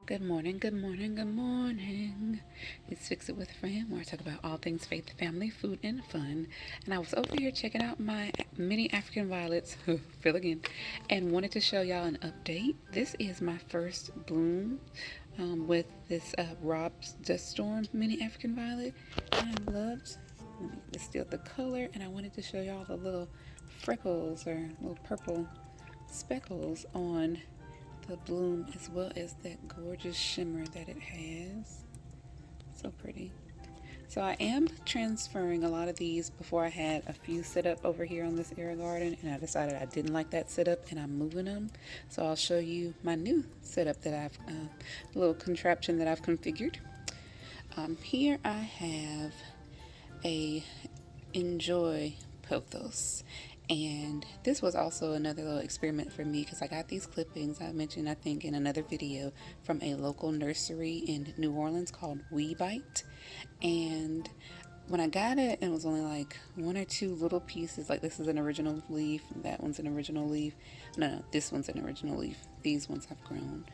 Good morning, good morning, good morning. It's Fix It with Fran, where I talk about all things faith, family, food, and fun. And I was over here checking out my mini African violets, fill again, and wanted to show y'all an update. This is my first bloom with this Rob's Dust Storm mini African violet. And I loved, let me distill the color, and I wanted to show y'all the little freckles or little purple speckles on the bloom as well as that gorgeous shimmer that it has. So pretty. So I am transferring a lot of these. Before I had a few set up over here on this air garden, and I decided I didn't like that setup and I'm moving them. So I'll show you my new setup that I've, little contraption that I've configured. Here I have a Enjoy Pothos. And this was also another little experiment for me because I got these clippings I mentioned, I think, in another video from a local nursery in New Orleans called We Bite. And when I got it, it was only like one or two little pieces. Like, this is an original leaf, that one's an original leaf. No, this one's an original leaf. These ones have grown.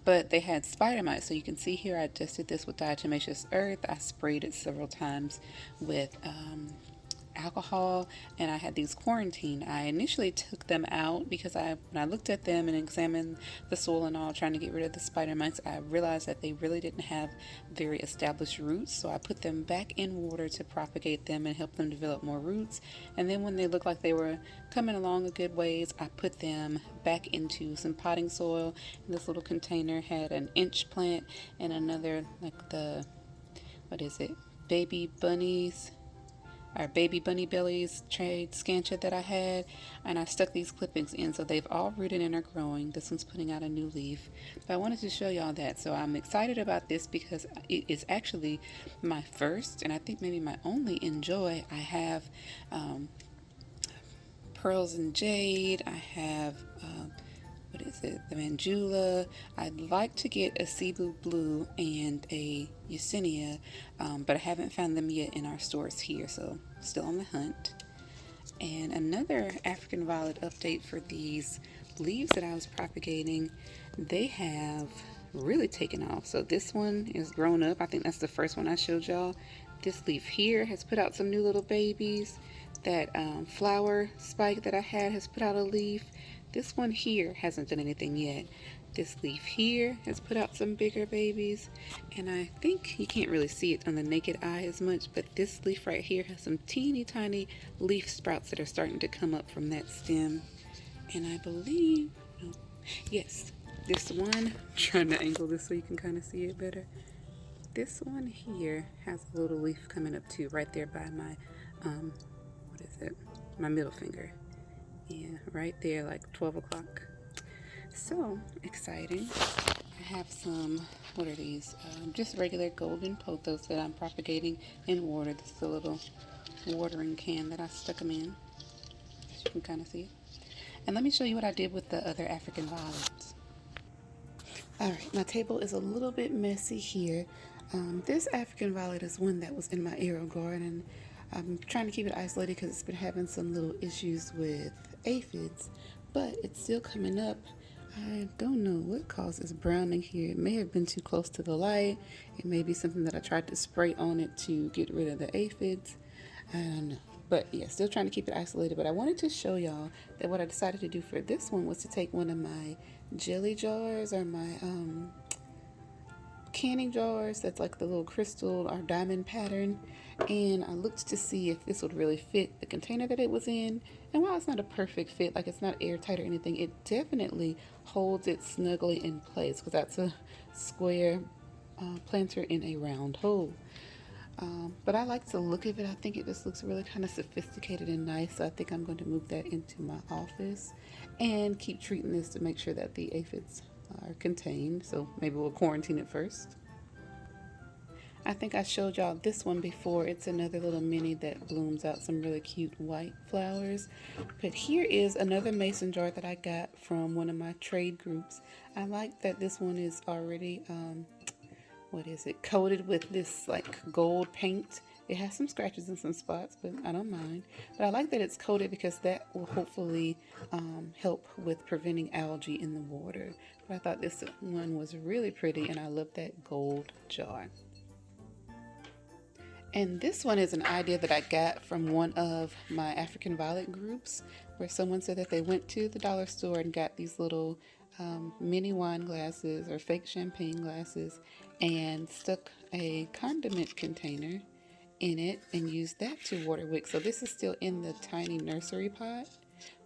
But they had spider mites. So you can see here I dusted this with diatomaceous earth. I sprayed it several times with alcohol, and I had these quarantined. I initially took them out because when I looked at them and examined the soil and all, trying to get rid of the spider mites, I realized that they really didn't have very established roots. So I put them back in water to propagate them and help them develop more roots. And then when they looked like they were coming along a good ways, I put them back into some potting soil. And this little container had an inch plant and another, like the, what is it, baby bunnies or baby bunny bellies trade scantia that I had, and I stuck these clippings in, so they've all rooted and are growing. This one's putting out a new leaf, but I wanted to show y'all that. So I'm excited about this because it is actually my first, and I think maybe my only Enjoy. I have Pearls and Jade. I have what is it? The Manjula. I'd like to get a Cebu Blue and a Yesenia, but I haven't found them yet in our stores here, so still on the hunt. And another African violet update for these leaves that I was propagating, they have really taken off. So this one is grown up. I think that's the first one I showed y'all. This leaf here has put out some new little babies. That flower spike that I had has put out a leaf. This one here hasn't done anything yet. This leaf here has put out some bigger babies, and I think you can't really see it on the naked eye as much, but this leaf right here has some teeny tiny leaf sprouts that are starting to come up from that stem. And I believe, no, yes, this one, I'm trying to angle this so you can kind of see it better. This one here has a little leaf coming up too, right there by my, what is it, my middle finger. Yeah, right there, like 12 o'clock. So exciting. I have some, what are these? Just regular golden pothos that I'm propagating in water. This is a little watering can that I stuck them in. As you can kind of see it. And let me show you what I did with the other African violets. All right, my table is a little bit messy here. This African violet is one that was in my aerial garden. I'm trying to keep it isolated because it's been having some little issues with aphids, but it's still coming up. I don't know what causes browning here. It may have been too close to the light. It may be something that I tried to spray on it to get rid of the aphids. I don't know. But yeah, still trying to keep it isolated. But I wanted to show y'all that what I decided to do for this one was to take one of my jelly jars or my canning jars that's like the little crystal or diamond pattern, and I looked to see if this would really fit the container that it was in. And while it's not a perfect fit, like it's not airtight or anything, it definitely holds it snugly in place because that's a square planter in a round hole. But I like the look of it. I think it just looks really kind of sophisticated and nice. So I think I'm going to move that into my office and keep treating this to make sure that the aphids are contained. So maybe we'll quarantine it first. I think I showed y'all this one before. It's another little mini that blooms out some really cute white flowers. But here is another mason jar that I got from one of my trade groups. I like that this one is already what is it, coated with this like gold paint It has some scratches and some spots, but I don't mind. But I like that it's coated because that will hopefully help with preventing algae in the water. But I thought this one was really pretty, and I love that gold jar. And this one is an idea that I got from one of my African Violet groups, where someone said that they went to the dollar store and got these little mini wine glasses or fake champagne glasses and stuck a condiment container in it and used that to water wicks. So this is still in the tiny nursery pot,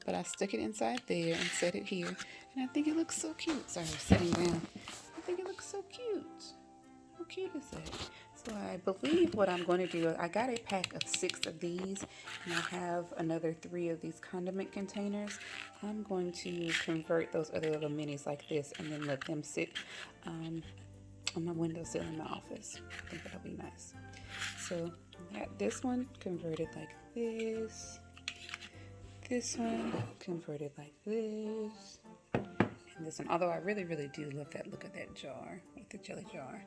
but I stuck it inside there and set it here. And I think it looks so cute. Sorry, I'm sitting down. I think it looks so cute. How cute is that? So I believe what I'm going to do, I got a pack of 6 of these, and I have another 3 of these condiment containers. I'm going to convert those other little minis like this and then let them sit on my windowsill in my office. I think that'll be nice. So I got this one converted like this. This one converted like this. And this one, although I really, really do love that look of that jar, like the jelly jar.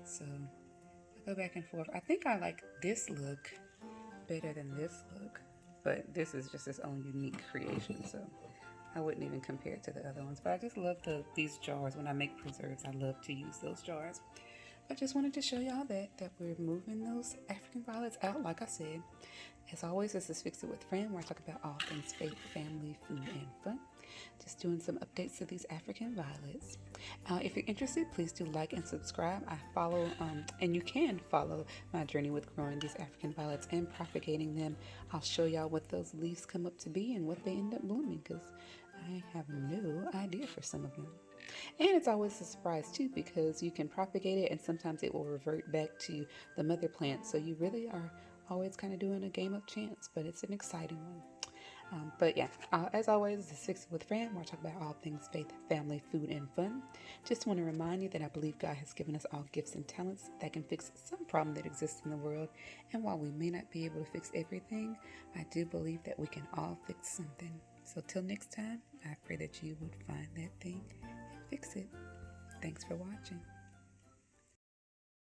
So I go back and forth. I think I like this look better than this look, but this is just its own unique creation, so I wouldn't even compare it to the other ones. But I just love these jars. When I make preserves, I love to use those jars. I just wanted to show y'all that we're moving those African violets out, like I said. As always, this is Fix It with Fran, where I talk about all things faith, family, food, and fun. Just doing some updates to these African violets. If you're interested, please do like and subscribe. I follow, and you can follow my journey with growing these African violets and propagating them. I'll show y'all what those leaves come up to be and what they end up blooming, because I have no idea for some of them. And it's always a surprise too, because you can propagate it and sometimes it will revert back to the mother plant. So you really are always kind of doing a game of chance, but it's an exciting one. But yeah, as always, this is Fix It with Fran, where I talk about all things faith, family, food, and fun. Just want to remind you that I believe God has given us all gifts and talents that can fix some problem that exists in the world. And while we may not be able to fix everything, I do believe that we can all fix something. So till next time, I pray that you would find that thing and fix it. Thanks for watching.